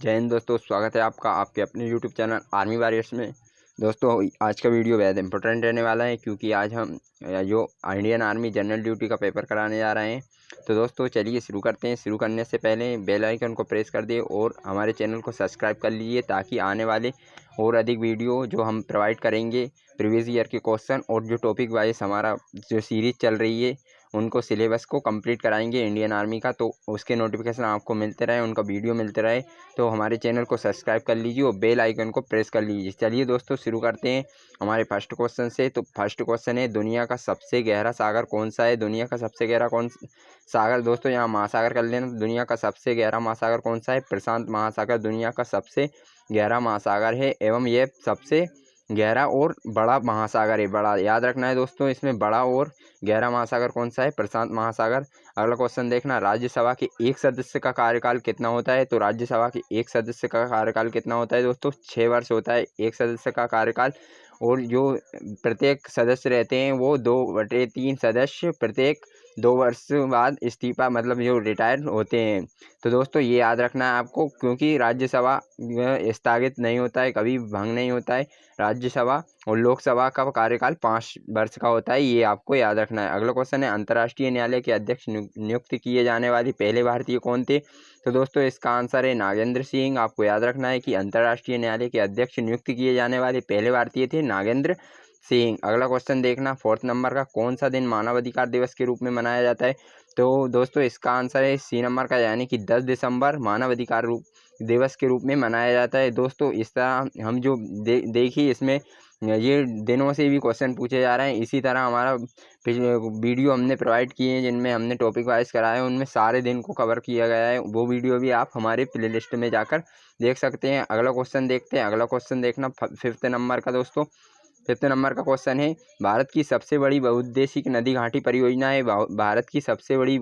जय हिंद दोस्तों, स्वागत है आपका आपके अपने यूट्यूब चैनल आर्मी वॉरियर्स में। दोस्तों आज का वीडियो बेहद इंपॉर्टेंट रहने वाला है क्योंकि आज हम जो इंडियन आर्मी जनरल ड्यूटी का पेपर कराने जा रहे हैं। तो दोस्तों चलिए शुरू करते हैं। शुरू करने से पहले बेल आइकन को प्रेस कर दिए और हमारे चैनल को सब्सक्राइब कर लीजिए ताकि आने वाले और अधिक वीडियो जो हम प्रोवाइड करेंगे प्रीवियस ईयर के क्वेश्चन और जो टॉपिक वाइज हमारा जो सीरीज चल रही है उनको सिलेबस को कंप्लीट कराएंगे इंडियन आर्मी का, तो उसके नोटिफिकेशन आपको मिलते रहे, उनका वीडियो मिलते रहे। तो हमारे चैनल को सब्सक्राइब कर लीजिए और बेल आइकन को प्रेस कर लीजिए। चलिए दोस्तों शुरू करते हैं हमारे फर्स्ट क्वेश्चन से। तो फर्स्ट क्वेश्चन है, दुनिया का सबसे गहरा सागर कौन सा है? दुनिया का सबसे गहरा कौन सागर? दोस्तों यहाँ महासागर कर लेना। दुनिया का सबसे गहरा महासागर कौन सा है? प्रशांत महासागर दुनिया का सबसे गहरा महासागर है एवं यह सबसे गहरा और बड़ा महासागर है। बड़ा याद रखना है दोस्तों, इसमें बड़ा और गहरा महासागर कौन सा है? प्रशांत महासागर। अगला क्वेश्चन देखना, राज्यसभा के एक सदस्य का कार्यकाल कितना होता है? तो राज्यसभा के एक सदस्य का कार्यकाल कितना होता है दोस्तों? 6 वर्ष होता है एक सदस्य का कार्यकाल। और जो प्रत्येक सदस्य रहते हैं वो 2/3 सदस्य प्रत्येक 2 वर्ष बाद इस्तीफा मतलब जो रिटायर होते हैं। तो दोस्तों ये याद रखना है आपको, क्योंकि राज्यसभा स्थगित नहीं होता है, कभी भंग नहीं होता है। राज्यसभा और लोकसभा का कार्यकाल 5 वर्ष का होता है, ये आपको याद रखना है। अगला क्वेश्चन है, अंतर्राष्ट्रीय न्यायालय के अध्यक्ष नियुक्त किए जाने वाले पहले भारतीय कौन थे? तो दोस्तों इसका आंसर है नागेंद्र सिंह। आपको याद रखना है कि अंतर्राष्ट्रीय न्यायालय के अध्यक्ष नियुक्त किए जाने वाले पहले भारतीय थे नागेंद्र सिंह। अगला क्वेश्चन देखना, 4th नंबर का, कौन सा दिन मानवाधिकार दिवस के रूप में मनाया जाता है? तो दोस्तों इसका आंसर है सी नंबर का, यानी कि 10 दिसंबर मानवाधिकार दिवस के रूप में मनाया जाता है। दोस्तों इस तरह हम जो देखिए इसमें ये दिनों से भी क्वेश्चन पूछे जा रहे हैं। इसी तरह हमारा पिछले वीडियो हमने प्रोवाइड किए हैं जिनमें हमने टॉपिक वाइज कराया है, उनमें सारे दिन को कवर किया गया है। वो वीडियो भी आप हमारे प्लेलिस्ट में जाकर देख सकते हैं। अगला क्वेश्चन देखते हैं। अगला क्वेश्चन देखना 5th नंबर का दोस्तों। 5th नंबर का क्वेश्चन है, भारत की सबसे बड़ी बहुउद्देशीय नदी घाटी परियोजना है। भारत की सबसे बड़ी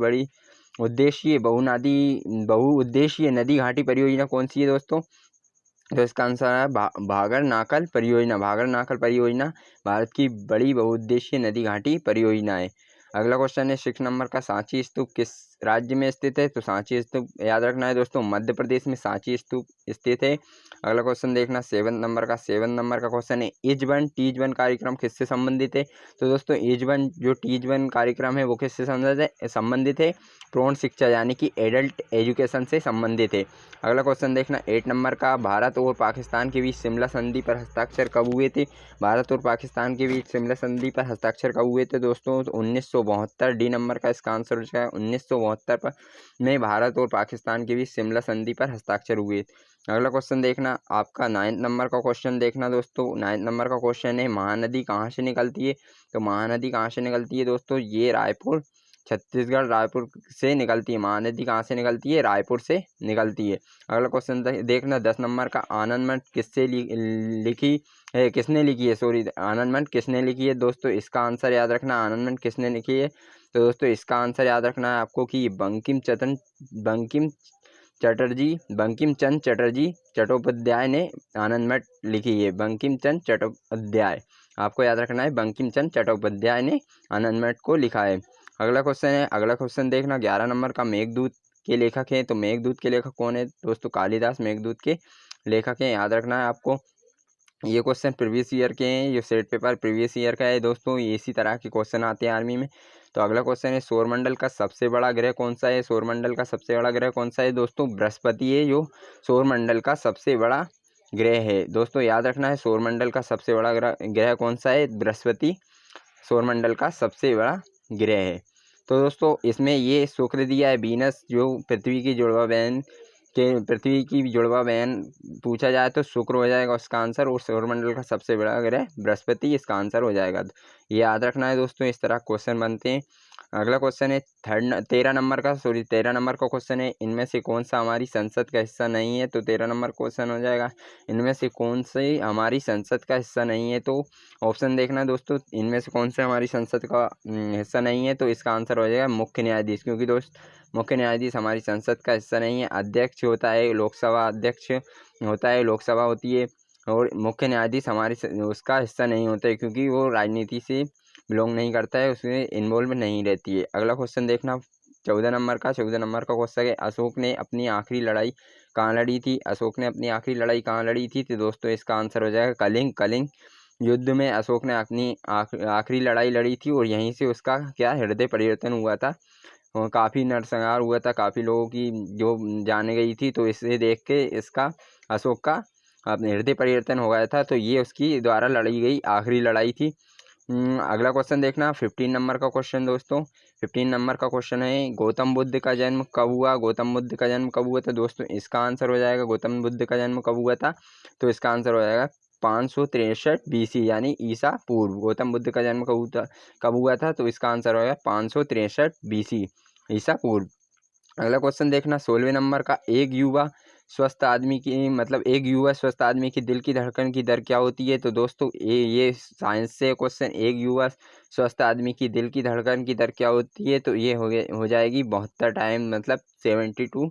बहुउद्देशीय नदी घाटी परियोजना कौन सी है दोस्तों? तो इसका आंसर है भागर नाकल परियोजना। भागर नाकल परियोजना भारत की बड़ी बहुउद्देशीय नदी घाटी परियोजना है। अगला क्वेश्चन है 6 नंबर का, सांची स्तूप किस राज्य में स्थित है? तो सांची स्तूप याद रखना है दोस्तों, मध्य प्रदेश में सांची स्तूप स्थित है। अगला क्वेश्चन देखना 7 नंबर का। 7 नंबर का क्वेश्चन है, एज 1 टीज 1 कार्यक्रम किससे संबंधित है? तो दोस्तों एज 1 जो टीज 1 कार्यक्रम है वो किससे संबंधित है? प्रौढ़ शिक्षा यानी कि एडल्ट एजुकेशन से संबंधित है। अगला क्वेश्चन देखना 8 नंबर का, भारत और पाकिस्तान के बीच शिमला संधि पर हस्ताक्षर कब हुए थे? भारत और पाकिस्तान के बीच शिमला संधि पर हस्ताक्षर कब हुए थे दोस्तों? तो 1972 डी नंबर का इसका आंसर हो जाएगा। 1972 पर में भारत और पाकिस्तान के बीच शिमला संधि पर हस्ताक्षर हुए। अगला क्वेश्चन देखना आपका 9th नंबर का क्वेश्चन देखना दोस्तों। 9th नंबर का क्वेश्चन है, महानदी कहाँ से निकलती है? तो महानदी कहाँ से निकलती है दोस्तों? ये रायपुर, छत्तीसगढ़ रायपुर से निकलती है। महानदी कहाँ से निकलती है? रायपुर से निकलती है। अगला क्वेश्चन देखना 10 नंबर का, आनंद मठ किससे लिखी है? किसने लिखी है? सॉरी, आनंद मठ किसने लिखी है दोस्तों? इसका आंसर याद रखना, आनंद मठ किसने लिखी है? तो दोस्तों इसका आंसर याद रखना है आपको कि बंकिम चंद्र चटर्जी चट्टोपाध्याय ने आनंद मठ लिखी है। बंकिम चंद्र चट्टोपाध्याय, आपको याद रखना है बंकिम चंद्र चट्टोपाध्याय ने आनंद मठ को लिखा है। अगला क्वेश्चन है, अगला क्वेश्चन देखना 11 नंबर का, मेघदूत के लेखक हैं। तो मेघदूत के लेखक कौन है दोस्तों? कालिदास मेघदूत के लेखक हैं, याद रखना है आपको। ये क्वेश्चन प्रीवियस ईयर के हैं, ये सेट पेपर प्रीवियस ईयर का है दोस्तों। ये इसी तरह के क्वेश्चन आते हैं आर्मी में। तो अगला क्वेश्चन है, सौरमंडल का सबसे बड़ा ग्रह कौन सा है? सौरमंडल का सबसे बड़ा ग्रह कौन सा है दोस्तों? बृहस्पति है, जो सौरमंडल का सबसे बड़ा ग्रह है दोस्तों। याद रखना है सौरमंडल का सबसे बड़ा ग्रह कौन सा है? बृहस्पति सौरमंडल का सबसे बड़ा ग्रह है। तो दोस्तों इसमें ये शुक्र दिया है, वीनस जो पृथ्वी की जुड़वा बहन पूछा जाए तो शुक्र हो जाएगा उसका आंसर, और सौरमंडल का सबसे बड़ा ग्रह बृहस्पति इसका आंसर हो जाएगा। ये याद रखना है दोस्तों, इस तरह क्वेश्चन बनते हैं। अगला क्वेश्चन है 13 नंबर का क्वेश्चन है, इनमें से कौन सा हमारी संसद का हिस्सा नहीं है? तो 13 नंबर क्वेश्चन हो जाएगा, इनमें से कौन से हमारी संसद का हिस्सा नहीं है? तो ऑप्शन देखना है दोस्तों, इनमें से कौन सा हमारी संसद का हिस्सा नहीं है? तो इसका आंसर हो जाएगा मुख्य न्यायाधीश, क्योंकि मुख्य न्यायाधीश हमारी संसद का हिस्सा नहीं है। अध्यक्ष होता है लोकसभा, अध्यक्ष होता है लोकसभा होती है, और मुख्य न्यायाधीश उसका हिस्सा नहीं होता है, क्योंकि वो राजनीति से बिलोंग नहीं करता है, उसमें इन्वॉल्व नहीं रहती है। अगला क्वेश्चन देखना 14 नंबर का क्वेश्चन है, अशोक ने अपनी आखिरी लड़ाई कहाँ लड़ी थी, अशोक ने अपनी आखिरी लड़ाई कहाँ लड़ी थी, तो दोस्तों इसका आंसर हो जाएगा कलिंग। कलिंग युद्ध में अशोक ने अपनी आखिरी लड़ाई लड़ी थी और यहीं से उसका क्या हृदय परिवर्तन हुआ था। काफ़ी नरसंहार हुआ था, काफ़ी लोगों की जो जाने गई थी, तो इसे देख के इसका अशोक का अपने हृदय परिवर्तन हो गया था। तो ये उसकी द्वारा लड़ी गई आखिरी लड़ाई थी। अगला क्वेश्चन देखना 15 नंबर का क्वेश्चन दोस्तों। 15 नंबर का क्वेश्चन है गौतम बुद्ध का जन्म कब हुआ। गौतम बुद्ध का जन्म कब हुआ था दोस्तों, इसका आंसर हो जाएगा गौतम बुद्ध का जन्म कब हुआ था, तो इसका आंसर हो जाएगा 563 BC यानी ईसा पूर्व। गौतम बुद्ध का जन्म कब हुआ था, तो इसका आंसर हो जाएगा 563 BC ईसा पूर्व। अगला क्वेश्चन देखना 16वें नंबर का, एक युवा स्वस्थ आदमी की दिल की धड़कन की दर क्या होती है। तो दोस्तों ये साइंस से क्वेश्चन, एक युवा स्वस्थ आदमी की दिल की धड़कन की दर क्या होती है, तो ये हो जाएगी 72 टाइम, मतलब 72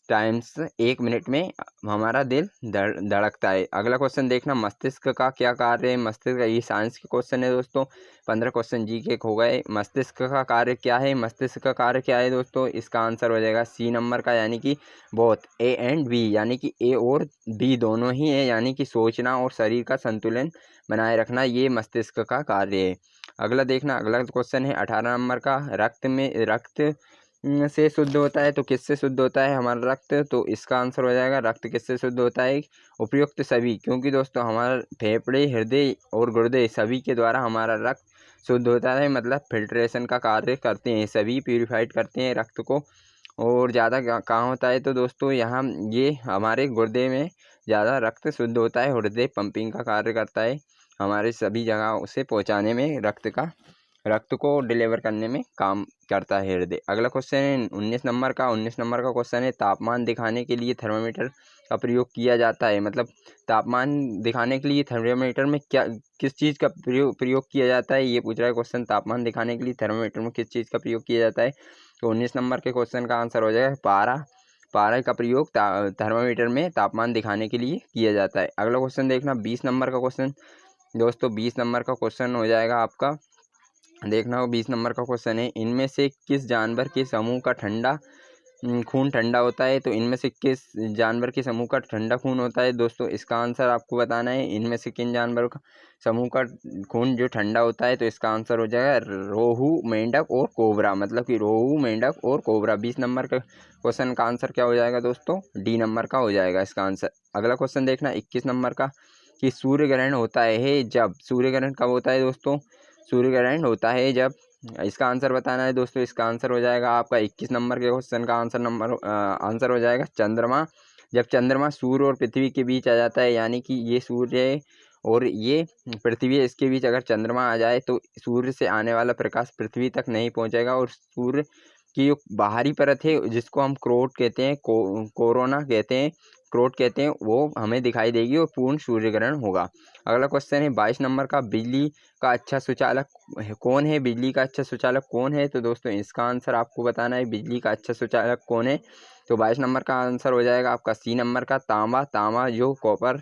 टाइम्स 1 मिनट में हमारा दिल धड़कता है। अगला क्वेश्चन देखना मस्तिष्क का क्या कार्य है। मस्तिष्क का, ये साइंस के क्वेश्चन है दोस्तों। 15 क्वेश्चन जी के हो गए। मस्तिष्क का कार्य क्या है, मस्तिष्क का कार्य क्या है दोस्तों, इसका आंसर हो जाएगा C नंबर का, यानी कि बोथ A एंड B, यानी कि A और B दोनों ही है, यानी कि सोचना और शरीर का संतुलन बनाए रखना, ये मस्तिष्क का कार्य है। अगला देखना, अगला क्वेश्चन है 18 नंबर का, रक्त से शुद्ध होता है, तो किससे शुद्ध होता है हमारा रक्त, तो इसका आंसर हो जाएगा रक्त किससे शुद्ध होता है, उपयुक्त सभी, क्योंकि दोस्तों हमारा फेफड़े, हृदय और गुर्दे सभी के द्वारा हमारा रक्त शुद्ध होता है, मतलब फिल्ट्रेशन का कार्य करते हैं, सभी प्यूरिफाइड करते हैं रक्त को। और ज़्यादा कहाँ होता है, तो दोस्तों यहाँ ये हमारे गुर्दे में ज़्यादा रक्त शुद्ध होता है। हृदय पंपिंग का कार्य करता है, हमारे सभी जगह उसे पहुँचाने में, रक्त को डिलीवर करने में काम करता है हृदय। अगला क्वेश्चन है 19 नंबर का। 19 नंबर का क्वेश्चन है तापमान दिखाने के लिए थर्मामीटर का प्रयोग किया जाता है, मतलब तापमान दिखाने के लिए थर्मामीटर में किस चीज़ का प्रयोग किया जाता है, ये पूछ रहा है क्वेश्चन। तापमान दिखाने के लिए थर्मामीटर में किस चीज़ का प्रयोग किया जाता है, तो 19 नंबर के क्वेश्चन का आंसर हो जाएगा पारा का प्रयोग थर्मामीटर में तापमान दिखाने के लिए किया जाता है। अगला क्वेश्चन देखना 20 नंबर का क्वेश्चन दोस्तों। 20 नंबर का क्वेश्चन हो जाएगा आपका, देखना हो 20 नंबर का क्वेश्चन है, इनमें से किस जानवर के समूह का खून ठंडा होता है, तो इनमें से किस जानवर के समूह का ठंडा खून होता है दोस्तों, इसका आंसर आपको बताना है। इनमें से किन जानवरों का समूह का खून जो ठंडा होता है, तो इसका आंसर हो जाएगा रोहू, मेंढक और कोबरा, मतलब कि रोहू, मेंढक और कोबरा। 20 नंबर का क्वेश्चन का आंसर क्या हो जाएगा दोस्तों, D नंबर का हो जाएगा इसका आंसर। अगला क्वेश्चन देखना 21 नंबर का, कि सूर्य ग्रहण होता है जब, सूर्य ग्रहण कब होता है दोस्तों, सूर्य ग्रहण होता है जब, इसका आंसर बताना है दोस्तों। इसका आंसर हो जाएगा आपका 21 नंबर के क्वेश्चन का आंसर हो जाएगा चंद्रमा। जब चंद्रमा सूर्य और पृथ्वी के बीच आ जाता है, यानी कि ये सूर्य और ये पृथ्वी है, इसके बीच अगर चंद्रमा आ जाए, तो सूर्य से आने वाला प्रकाश पृथ्वी तक नहीं पहुंचेगा, और सूर्य की जो बाहरी परत है, जिसको हम क्रोट कहते हैं, कोरोना कहते हैं, क्रोट कहते हैं, वो हमें दिखाई देगी और पूर्ण सूर्य ग्रहण होगा। अगला क्वेश्चन है 22 नंबर का, बिजली का अच्छा सुचालक कौन है, बिजली का अच्छा सुचालक कौन है, तो दोस्तों इसका आंसर आपको बताना है, बिजली का अच्छा सुचालक कौन है, तो 22 नंबर का आंसर हो जाएगा आपका C नंबर का, तांबा जो कॉपर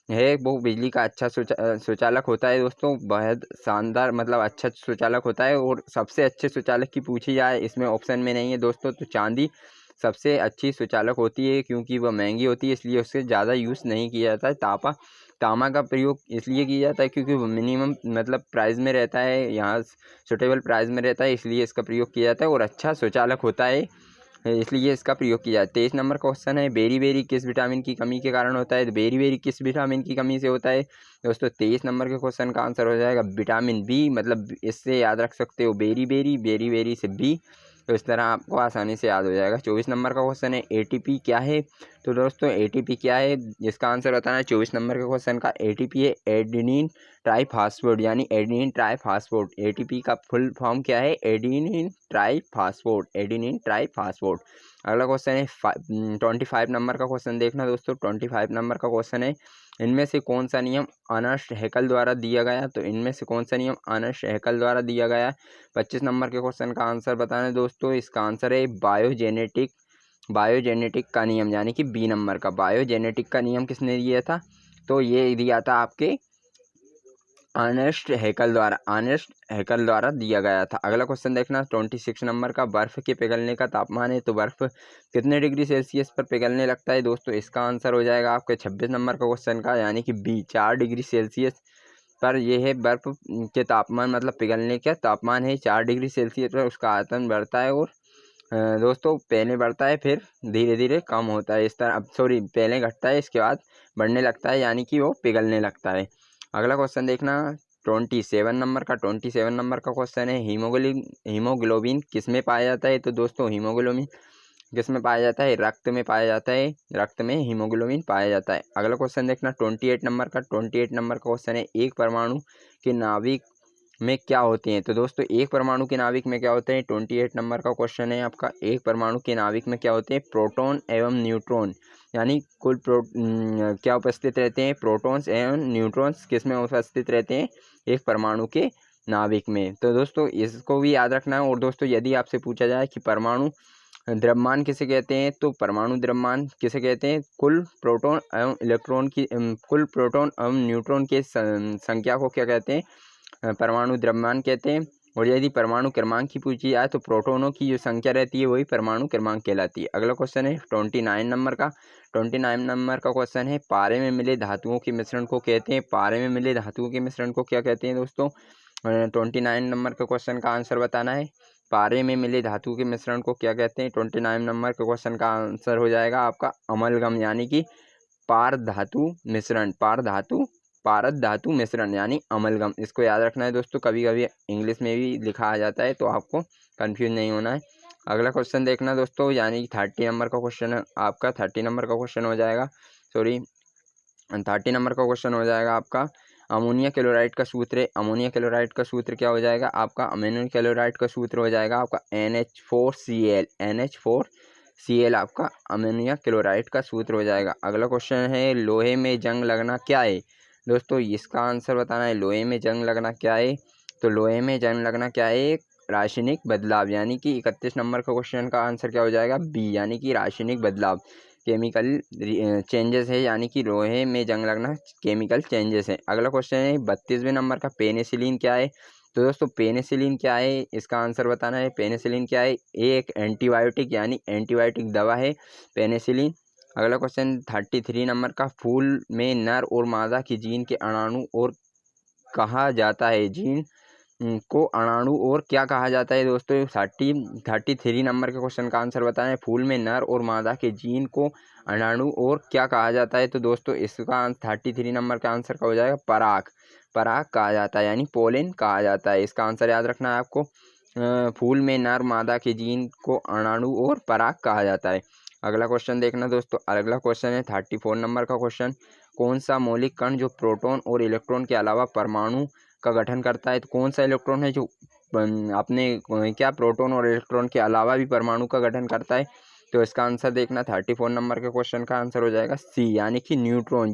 है, वो बिजली का अच्छा सुचालक होता है दोस्तों, बहुत शानदार, मतलब अच्छा सुचालक होता है। और सबसे अच्छे सुचालक की पूछी जाए, इसमें ऑप्शन में नहीं है दोस्तों, तो चांदी सबसे अच्छी सुचालक होती है, क्योंकि वह महंगी होती है, इसलिए उससे ज़्यादा यूज़ नहीं किया जाता है। तांबा का प्रयोग इसलिए किया जाता है क्योंकि वो मिनिमम, मतलब प्राइस में रहता है, यहाँ सुटेबल प्राइस में रहता है, इसलिए इसका प्रयोग किया जाता है, और अच्छा सुचालक होता है, इसलिए इसका प्रयोग किया जाता है। 23 नंबर क्वेश्चन है, बेरी किस विटामिन की कमी के कारण होता है, तो बेरी किस विटामिन की कमी से होता है दोस्तों, 23 नंबर के क्वेश्चन का आंसर हो जाएगा विटामिन B, मतलब इससे याद रख सकते हो बेरी से B, तो इस तरह आपको आसानी से याद हो जाएगा। 24 नंबर का क्वेश्चन है ATP क्या है, तो दोस्तों ATP क्या है, इसका आंसर बताना है। 24 नंबर के क्वेश्चन का ATP है एडेनिन ट्राईफास्फेट, यानी एडेनिन ट्राईफास्फेट। ATP का फुल फॉर्म क्या है, एडेनिन ट्राईफास्फेट, एडेनिन ट्राईफास्फेट। अगला क्वेश्चन है 25 नंबर का क्वेश्चन देखना दोस्तों। 25 नंबर का क्वेश्चन है, इनमें से कौन सा नियम अर्नस्ट हैकल द्वारा दिया गया, तो इनमें से कौन सा नियम अर्नस्ट हैकल द्वारा दिया गया। 25 नंबर के क्वेश्चन का आंसर बताना है दोस्तों। इसका आंसर है बायोजेनेटिक का नियम, यानी कि B नंबर का। बायोजेनेटिक का नियम किसने दिया था, तो ये दिया था आपके अर्नेस्ट हैकल द्वारा दिया गया था। अगला क्वेश्चन देखना 26 नंबर का, बर्फ़ के पिघलने का तापमान है तो बर्फ़ कितने डिग्री सेल्सियस पर पिघलने लगता है। दोस्तों इसका आंसर हो जाएगा आपके 26 नंबर का क्वेश्चन का, यानी कि बी, 4 डिग्री सेल्सियस पर यह है बर्फ़ के तापमान, मतलब पिघलने का तापमान है 4 डिग्री सेल्सियस पर उसका आयतन बढ़ता है। और दोस्तों पहले बढ़ता है फिर धीरे धीरे कम होता है, इस तरह, अब सॉरी, पहले घटता है इसके बाद बढ़ने लगता है, यानी कि वो पिघलने लगता है। अगला क्वेश्चन देखना 27 नंबर का क्वेश्चन है, हीमोग्लोबिन किस में पाया जाता है। तो दोस्तों हीमोग्लोबिन किस में पाया जाता है, रक्त में पाया जाता है, रक्त में हीमोग्लोबिन पाया जाता है। अगला क्वेश्चन देखना 28 नंबर का, 28 नंबर का क्वेश्चन है, एक परमाणु के नाभिक में क्या होते हैं। तो दोस्तों एक परमाणु के नाभिक में क्या होते हैं, 28 नंबर का क्वेश्चन है आपका, एक परमाणु के नाभिक में क्या होते हैं, प्रोटॉन एवं न्यूट्रॉन, यानी कुल क्या उपस्थित रहते हैं, प्रोटॉन्स एवं न्यूट्रॉन्स किस में उपस्थित रहते हैं, एक परमाणु के नाभिक में। तो दोस्तों इसको भी याद रखना है। और दोस्तों यदि आपसे पूछा जाए कि परमाणु द्रव्यमान किसे कहते हैं, तो परमाणु द्रव्यमान किसे कहते हैं, कुल प्रोटॉन एवं इलेक्ट्रॉन की कुल प्रोटॉन एवं न्यूट्रॉन के संख्या को क्या कहते हैं, परमाणु द्रव्यमान कहते हैं। और यदि परमाणु क्रमांक की पूछी जाए तो प्रोटॉनों की जो संख्या रहती है वही परमाणु क्रमांक कहलाती है। अगला क्वेश्चन है 29 नंबर का, 29 नंबर का क्वेश्चन है, पारे में मिले धातुओं के मिश्रण को कहते हैं, पारे में मिले धातुओं के मिश्रण को क्या कहते हैं। दोस्तों 29 नंबर के क्वेश्चन का आंसर बताना है, पारे में मिले धातु के मिश्रण को क्या कहते हैं। 29 नंबर के क्वेश्चन का आंसर हो जाएगा आपका अमलगम, यानी कि पारद धातु मिश्रण यानी अमलगम। इसको याद रखना है दोस्तों, कभी कभी इंग्लिश में भी लिखा आ जाता है तो आपको कंफ्यूज नहीं होना है। अगला क्वेश्चन देखना दोस्तों, यानी कि 30 नंबर का क्वेश्चन है आपका, 30 नंबर का क्वेश्चन हो जाएगा, सॉरी 30 नंबर का क्वेश्चन हो जाएगा आपका, अमोनिया क्लोराइड का सूत्र है, अमोनिया क्लोराइड का सूत्र क्या हो जाएगा आपका, अमोनियम क्लोराइड का सूत्र हो जाएगा आपका NH4Cl आपका अमोनिया क्लोराइड का सूत्र हो जाएगा। अगला क्वेश्चन है, लोहे में जंग लगना क्या है। दोस्तों इसका आंसर बताना है, लोहे में जंग लगना क्या है। तो लोहे में जंग लगना क्या है, एक रासायनिक बदलाव, यानी कि 31 नंबर का क्वेश्चन का आंसर क्या हो जाएगा, बी, यानी कि रासायनिक बदलाव, केमिकल चेंजेस है, यानी कि लोहे में जंग लगना केमिकल चेंजेस है। अगला क्वेश्चन है 32वें नंबर का, पेनिसिलिन क्या है। तो दोस्तों पेनिसिलिन क्या है, इसका आंसर बताना है, पेनिसिलिन क्या है, एक एंटीबायोटिक यानी एंटीबायोटिक दवा है पेनिसिलिन। अगला क्वेश्चन 33 नंबर का, फूल में नर और मादा की जीन के अणाणु और कहा जाता है, जीन को अणाणु और क्या कहा जाता है। दोस्तों 33 नंबर के क्वेश्चन का आंसर बताना है, फूल में नर और मादा के जीन को अणाणु और क्या कहा जाता है। तो दोस्तों इसका 33 नंबर का आंसर का हो जाएगा पराग कहा जाता है, यानी पोलन कहा जाता है। इसका आंसर याद रखना है आपको, फूल में नर मादा के जीन को अणाणु और पराग कहा जाता है। अगला क्वेश्चन देखना दोस्तों, अगला क्वेश्चन है 34 नंबर का क्वेश्चन, कौन सा मौलिक कण जो प्रोटॉन और इलेक्ट्रॉन के अलावा परमाणु का गठन करता है। तो कौन सा इलेक्ट्रॉन है जो अपने क्या प्रोटॉन और इलेक्ट्रॉन के अलावा भी परमाणु का गठन करता है। तो इसका आंसर देखना 34 नंबर के क्वेश्चन का आंसर हो जाएगा सी, यानी कि न्यूट्रॉन।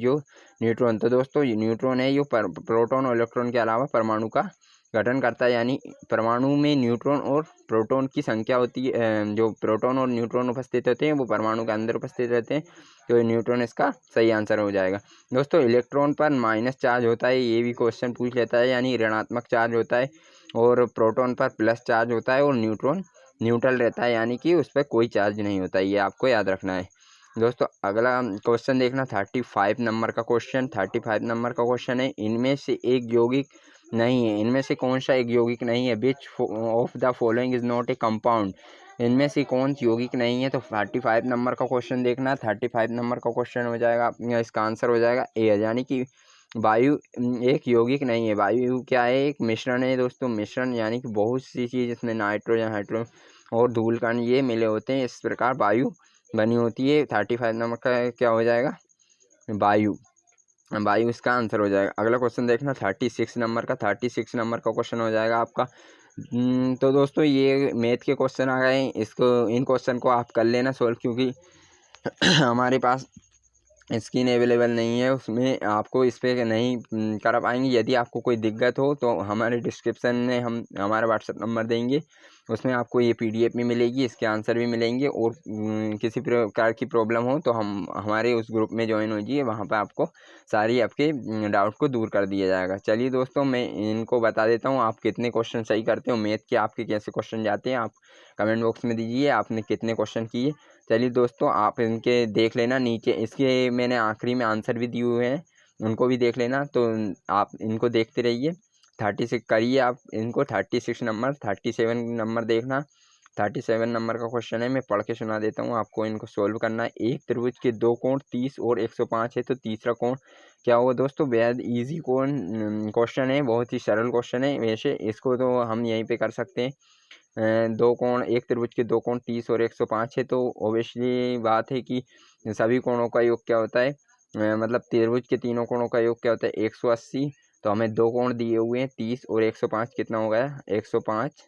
तो दोस्तों ये न्यूट्रॉन है, जो प्रोटॉन और इलेक्ट्रॉन के अलावा परमाणु का गठन करता है, यानी परमाणु में न्यूट्रॉन और प्रोटॉन की संख्या होती है, जो प्रोटॉन और न्यूट्रॉन उपस्थित होते हैं वो परमाणु के अंदर उपस्थित रहते हैं, तो न्यूट्रॉन इसका सही आंसर हो जाएगा। दोस्तों इलेक्ट्रॉन पर माइनस चार्ज होता है, ये भी क्वेश्चन पूछ लेता है, यानी ऋणात्मक चार्ज होता है, और प्रोटॉन पर प्लस चार्ज होता है, और न्यूट्रॉन न्यूट्रल रहता है, यानी कि उस पर कोई चार्ज नहीं होता है, ये आपको याद रखना है। दोस्तों अगला क्वेश्चन देखना 35 नंबर का क्वेश्चन, 35 नंबर का क्वेश्चन है, इनमें से एक यौगिक नहीं है, इनमें से कौन सा एक यौगिक नहीं है, which of the following is not a compound, इनमें से कौन सी यौगिक नहीं है। तो 35 नंबर का क्वेश्चन देखना, 35 नंबर का क्वेश्चन हो जाएगा, इसका आंसर हो जाएगा ए, यानी कि वायु एक यौगिक नहीं है। वायु क्या है, एक मिश्रण है दोस्तों, मिश्रण, यानी कि बहुत सी चीज़ इसमें नाइट्रोजन, हाइड्रोजन और धूल कण ये मिले होते हैं, इस प्रकार वायु बनी होती है। 35 नंबर का क्या हो जाएगा, वायु इसका आंसर हो जाएगा। अगला क्वेश्चन देखना 36 नंबर का, 36 नंबर का क्वेश्चन हो जाएगा आपका। तो दोस्तों ये मैथ के क्वेश्चन आ गए, इन क्वेश्चन को आप कर लेना सॉल्व, क्योंकि हमारे पास स्क्रीन अवेलेबल नहीं है, उसमें आपको इस पर नहीं कर पाएंगे। यदि आपको कोई दिक्कत हो तो हमारे डिस्क्रिप्शन में हम हमारा व्हाट्सएप नंबर देंगे, उसमें आपको ये PDF भी मिलेगी, इसके आंसर भी मिलेंगे, और किसी प्रकार की प्रॉब्लम हो तो हम हमारे उस ग्रुप में ज्वाइन हो जाइए, वहाँ पर आपको सारी आपके डाउट को दूर कर दिया जाएगा। चलिए दोस्तों, मैं इनको बता देता हूँ आप कितने क्वेश्चन सही करते हो, मैथ के आपके कैसे क्वेश्चन जाते हैं, आप कमेंट बॉक्स में दीजिए आपने कितने क्वेश्चन किए। चलिए दोस्तों, आप इनके देख लेना, नीचे इसके मैंने आखिरी में आंसर भी दिए हुए हैं, उनको भी देख लेना। तो आप इनको देखते रहिए। 36 करिए आप इनको, 36 नंबर, 37 नंबर देखना। 37 नंबर का क्वेश्चन है, मैं पढ़ के सुना देता हूँ आपको। इनको सोल्व करना है। एक त्रिभुज के दो कोण 30 और 105 है, तो तीसरा कोण क्या होगा दोस्तों? बेहद ईजी क्वेश्चन है, बहुत ही सरल क्वेश्चन है। वैसे इसको तो हम यहीं पे कर सकते हैं। दो कोण, एक त्रिभुज के दो कोण 30 और 105 है, तो ओबियसली बात है कि सभी कोणों का योग क्या होता है, मतलब त्रिभुज के तीनों कोणों का योग क्या होता है? 180। तो हमें दो कोण दिए हुए हैं 30 और 105, कितना हो गया? 105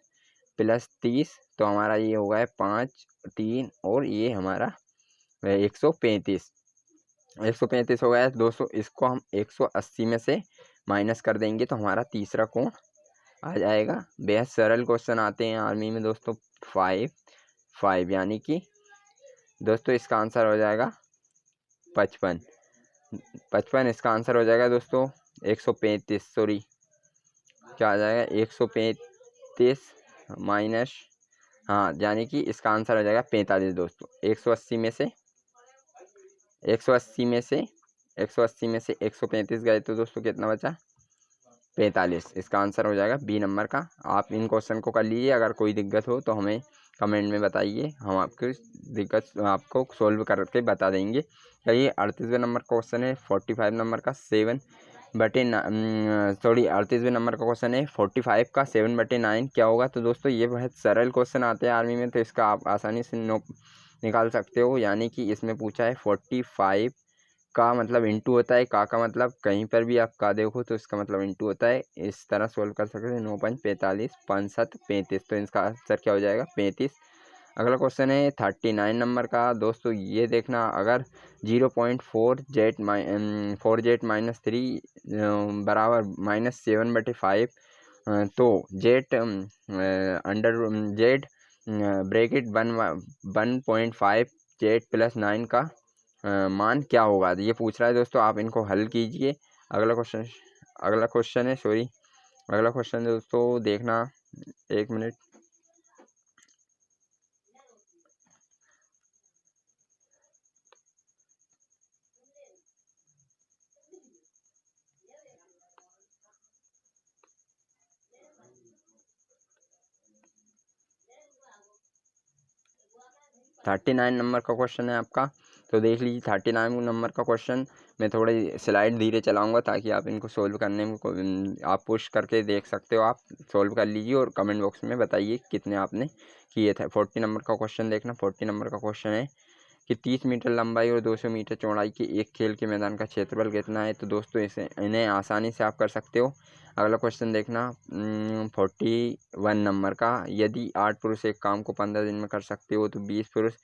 प्लस 30, तो हमारा ये हो गया 5 3, और ये हमारा 135। 135 हो गया 200। इसको हम 180 में से माइनस कर देंगे तो हमारा तीसरा कोण आ जाएगा। बेहद सरल क्वेश्चन आते हैं आर्मी में दोस्तों। 5 यानी कि दोस्तों इसका आंसर हो जाएगा 55। 55 इसका आंसर हो जाएगा दोस्तों। 135, सॉरी, क्या आ जाएगा? 135 माइनस, हाँ, यानी कि इसका आंसर हो जाएगा 45 दोस्तों। 180 में से 180 में से 180 में से 135 गए तो दोस्तों कितना बचा? 45। इसका आंसर हो जाएगा बी नंबर का। आप इन क्वेश्चन को कर लीजिए, अगर कोई दिक्कत हो तो हमें कमेंट में बताइए, हम आपकी दिक्कत आपको सोल्व करके बता देंगे। चलिए 38वें नंबर का क्वेश्चन है 45 नंबर का 38वें नंबर का क्वेश्चन है 45 का 7/9 क्या होगा? तो दोस्तों ये बहुत सरल क्वेश्चन आते हैं आर्मी में, तो इसका आप आसानी से निकाल सकते हो। यानी कि इसमें पूछा है 45 का मतलब इंटू होता है, का मतलब कहीं पर भी आप का देखो तो इसका मतलब इंटू होता है। इस तरह सोल्व कर सकते हैं। 9×45, 5×7 = 35, तो इसका आंसर क्या हो जाएगा? 35। अगला क्वेश्चन है 39 नंबर का दोस्तों। ये देखना, अगर 0.4z-3 बराबर -7/5, तो jet under Z bracket 1.5 Z plus 9 का मान क्या होगा? ये पूछ रहा है दोस्तों, आप इनको हल कीजिए। अगला क्वेश्चन दोस्तों देखना, 1 मिनट। 39 नंबर का क्वेश्चन है आपका, तो देख लीजिए 39 नंबर का क्वेश्चन। मैं थोड़ी स्लाइड धीरे चलाऊंगा ताकि आप इनको सोल्व करने में आप पुश करके देख सकते हो। आप सोल्व कर लीजिए और कमेंट बॉक्स में बताइए कितने आपने किए थे। 40 नंबर का क्वेश्चन देखना। 40 नंबर का क्वेश्चन है कि 30 मीटर लंबाई और 200 मीटर चौड़ाई के एक खेल के मैदान का क्षेत्रफल कितना है? तो दोस्तों इन्हें आसानी से आप कर सकते हो। अगला क्वेश्चन देखना 41 नंबर का, यदि 8 पुरुष एक काम को 15 दिन में कर सकते हो तो 20 पुरुष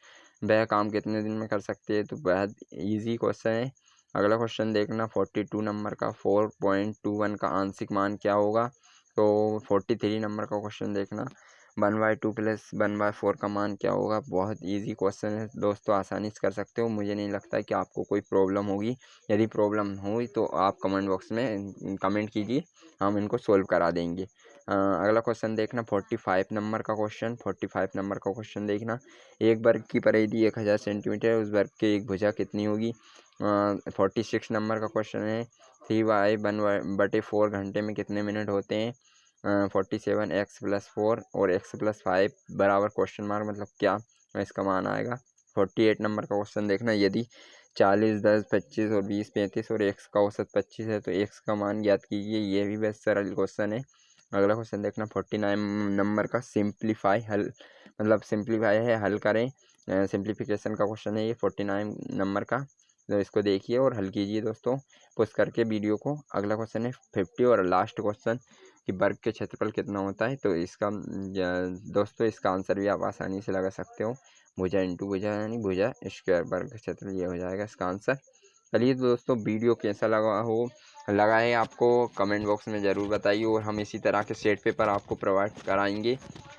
वह काम कितने दिन में कर सकते हैं? तो बहुत ईजी क्वेश्चन है। अगला क्वेश्चन देखना 42 नंबर का, 4.21 का आंशिक मान क्या होगा? तो 43 नंबर का क्वेश्चन देखना, 1/2 प्लस 1/4 का मान क्या होगा? बहुत इजी क्वेश्चन है दोस्तों, आसानी से कर सकते हो। मुझे नहीं लगता कि आपको कोई प्रॉब्लम होगी। यदि प्रॉब्लम हुई तो आप कमेंट बॉक्स में कमेंट कीजिए, हम इनको सोल्व करा देंगे। अगला क्वेश्चन देखना 45 नंबर का क्वेश्चन। 45 नंबर का क्वेश्चन देखना, एक वर्ग की परिधि 1000 सेंटीमीटर, उस वर्ग के एक भुजा कितनी होगी? 46 नंबर का क्वेश्चन है 3/1/4 घंटे में कितने मिनट होते हैं? 47 x+4 और x+5 बराबर क्वेश्चन मार्क, मतलब क्या इसका मान आएगा? 48 नंबर का क्वेश्चन देखना, यदि 40 10 25 और 20 35 और x का औसत 25 है तो x का मान ज्ञात कीजिए। ये भी बेस्ट सरल क्वेश्चन है। अगला क्वेश्चन देखना 49 नंबर का, सिंप्लीफाई हल, मतलब सिंप्लीफाई है हल करें, सिंप्लीफिकेशन का क्वेश्चन है ये 49 नंबर का। तो इसको देखिए और हल कीजिए दोस्तों, पुश करके वीडियो को। अगला क्वेश्चन है 50 और लास्ट क्वेश्चन कि वर्ग के क्षेत्रफल कितना होता है? तो इसका दोस्तों इसका आंसर भी आप आसानी से लगा सकते हो। भुजा इंटू भुजा यानी भुजा स्क्वायर, वर्ग क्षेत्रफल ये हो जाएगा इसका आंसर। चलिए दोस्तों, वीडियो कैसा लगा है आपको कमेंट बॉक्स में ज़रूर बताइए, और हम इसी तरह के सेट पेपर आपको प्रोवाइड कराएंगे।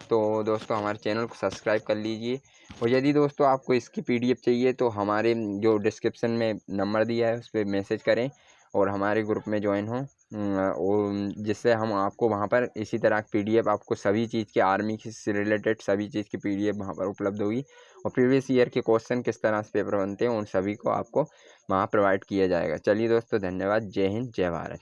तो दोस्तों हमारे चैनल को सब्सक्राइब कर लीजिए, और यदि दोस्तों आपको इसकी PDF चाहिए तो हमारे जो डिस्क्रिप्शन में नंबर दिया है उस पर मैसेज करें और हमारे ग्रुप में ज्वाइन हों, और जिससे हम आपको वहाँ पर इसी तरह की PDF, आपको सभी चीज़ के आर्मी से रिलेटेड सभी चीज़ की PDF वहाँ पर उपलब्ध होगी, और प्रीवियस ईयर के क्वेश्चन किस तरह से पेपर बनते हैं उन सभी को आपको वहाँ प्रोवाइड किया जाएगा। चलिए दोस्तों, धन्यवाद। जय हिंद, जय भारत।